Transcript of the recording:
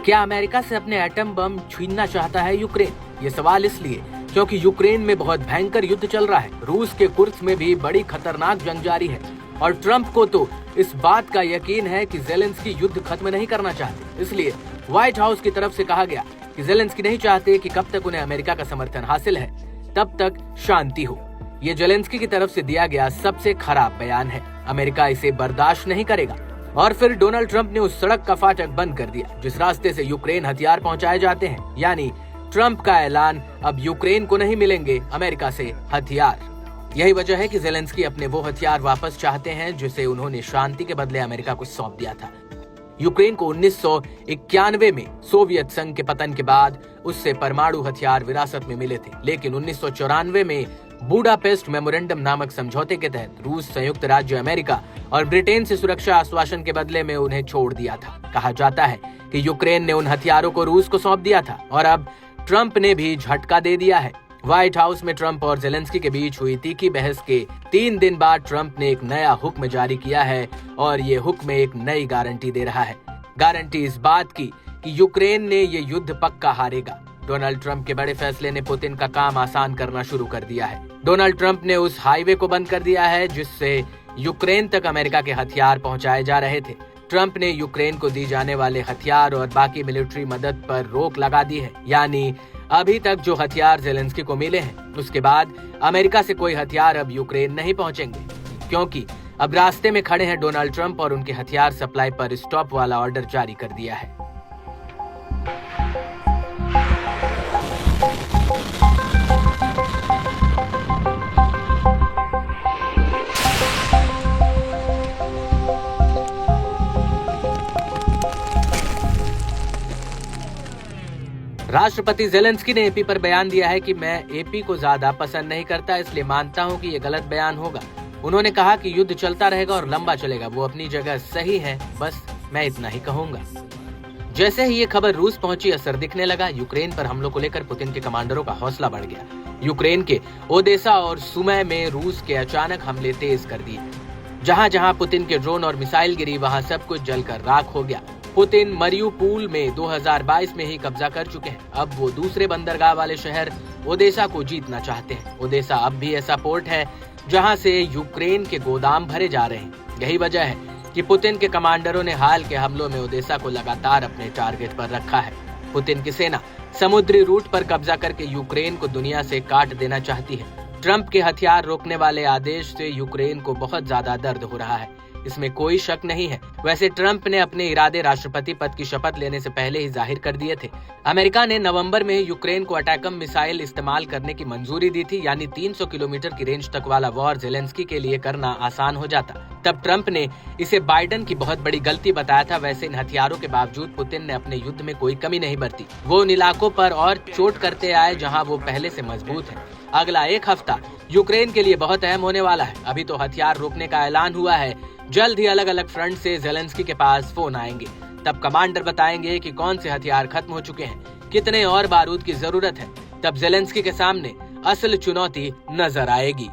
क्या अमेरिका से अपने एटम बम छीनना चाहता है यूक्रेन? ये सवाल इसलिए क्योंकि यूक्रेन में बहुत भयंकर युद्ध चल रहा है। रूस के कुर्स्क में भी बड़ी खतरनाक जंग जारी है और ट्रंप को तो इस बात का यकीन है कि ज़ेलेंस्की युद्ध खत्म नहीं करना चाहते। इसलिए व्हाइट हाउस की तरफ से कहा गया कि ज़ेलेंस्की नहीं चाहते कि कब तक उन्हें अमेरिका का समर्थन हासिल है तब तक शांति हो। ये ज़ेलेंस्की की तरफ से दिया गया सबसे खराब बयान है। अमेरिका इसे बर्दाश्त नहीं करेगा। और फिर डोनाल्ड ट्रंप ने उस सड़क का फाटक बंद कर दिया जिस रास्ते से यूक्रेन हथियार पहुंचाए जाते हैं। यानी ट्रंप का ऐलान, अब यूक्रेन को नहीं मिलेंगे अमेरिका से हथियार। यही वजह है कि ज़ेलेंस्की अपने वो हथियार वापस चाहते हैं जिसे उन्होंने शांति के बदले अमेरिका को सौंप दिया था। यूक्रेन को 1991 में सोवियत संघ के पतन के बाद उससे परमाणु हथियार विरासत में मिले थे, लेकिन 1994 में बुडापेस्ट मेमोरेंडम नामक समझौते के तहत रूस, संयुक्त राज्य अमेरिका और ब्रिटेन से सुरक्षा आश्वासन के बदले में उन्हें छोड़ दिया था। कहा जाता है कि यूक्रेन ने उन हथियारों को रूस को सौंप दिया था और अब ट्रंप ने भी झटका दे दिया है। व्हाइट हाउस में ट्रंप और ज़ेलेंस्की के बीच हुई तीखी बहस के 3 दिन बाद ट्रंप ने एक नया हुक्म जारी किया है और ये हुक्म एक नई गारंटी दे रहा है। गारंटी इस बात की कि यूक्रेन ने ये युद्ध पक्का हारेगा। डोनाल्ड ट्रंप के बड़े फैसले ने पुतिन का काम आसान करना शुरू कर दिया है। डोनाल्ड ट्रंप ने उस हाईवे को बंद कर दिया है जिससे यूक्रेन तक अमेरिका के हथियार पहुंचाए जा रहे थे। ट्रंप ने यूक्रेन को दी जाने वाले हथियार और बाकी मिलिट्री मदद पर रोक लगा दी है। यानी अभी तक जो हथियार ज़ेलेंस्की को मिले हैं उसके बाद अमेरिका से कोई हथियार अब यूक्रेन नहीं पहुंचेंगे, क्योंकि अब रास्ते में खड़े हैं डोनाल्ड ट्रंप और उनके हथियार सप्लाई पर स्टॉप वाला ऑर्डर जारी कर दिया है। राष्ट्रपति ज़ेलेंस्की ने एपी पर बयान दिया है कि मैं एपी को ज्यादा पसंद नहीं करता, इसलिए मानता हूं कि ये गलत बयान होगा। उन्होंने कहा कि युद्ध चलता रहेगा और लंबा चलेगा, वो अपनी जगह सही है, बस मैं इतना ही कहूंगा। जैसे ही ये खबर रूस पहुंची, असर दिखने लगा। यूक्रेन पर हमलों को लेकर पुतिन के कमांडरों का हौसला बढ़ गया। यूक्रेन के ओदेसा और सुमी में रूस के अचानक हमले तेज कर दिए। जहाँ जहाँ पुतिन के ड्रोन और मिसाइल गिरी, वहाँ सब कुछ जलकर राख हो गया। पुतिन मरियुपोल में 2022 में ही कब्जा कर चुके हैं। अब वो दूसरे बंदरगाह वाले शहर ओदेसा को जीतना चाहते हैं। ओदेसा अब भी ऐसा पोर्ट है जहां से यूक्रेन के गोदाम भरे जा रहे हैं। यही वजह है कि पुतिन के कमांडरों ने हाल के हमलों में ओदेसा को लगातार अपने टारगेट पर रखा है। पुतिन की सेना समुद्री रूट पर कब्जा करके यूक्रेन को दुनिया से काट देना चाहती है। ट्रंप के हथियार रोकने वाले आदेश से यूक्रेन को बहुत ज्यादा दर्द हो रहा है, इसमें कोई शक नहीं है। वैसे ट्रंप ने अपने इरादे राष्ट्रपति पद की शपथ लेने से पहले ही जाहिर कर दिए थे। अमेरिका ने नवंबर में यूक्रेन को अटैकम मिसाइल इस्तेमाल करने की मंजूरी दी थी, यानी 300 किलोमीटर की रेंज तक वाला वॉर ज़ेलेंस्की के लिए करना आसान हो जाता। तब ट्रंप ने इसे बाइडेन की बहुत बड़ी गलती बताया था। वैसे इन हथियारों के बावजूद पुतिन ने अपने युद्ध में कोई कमी नहीं बरती। वो उन इलाकों पर और चोट करते आए जहाँ वो पहले से मजबूत है। अगला एक हफ्ता यूक्रेन के लिए बहुत अहम होने वाला है। अभी तो हथियार रोकने का ऐलान हुआ है, जल्द ही अलग अलग फ्रंट से ज़ेलेंस्की के पास फोन आएंगे। तब कमांडर बताएंगे कि कौन से हथियार खत्म हो चुके हैं, कितने और बारूद की जरूरत है। तब ज़ेलेंस्की के सामने असल चुनौती नजर आएगी।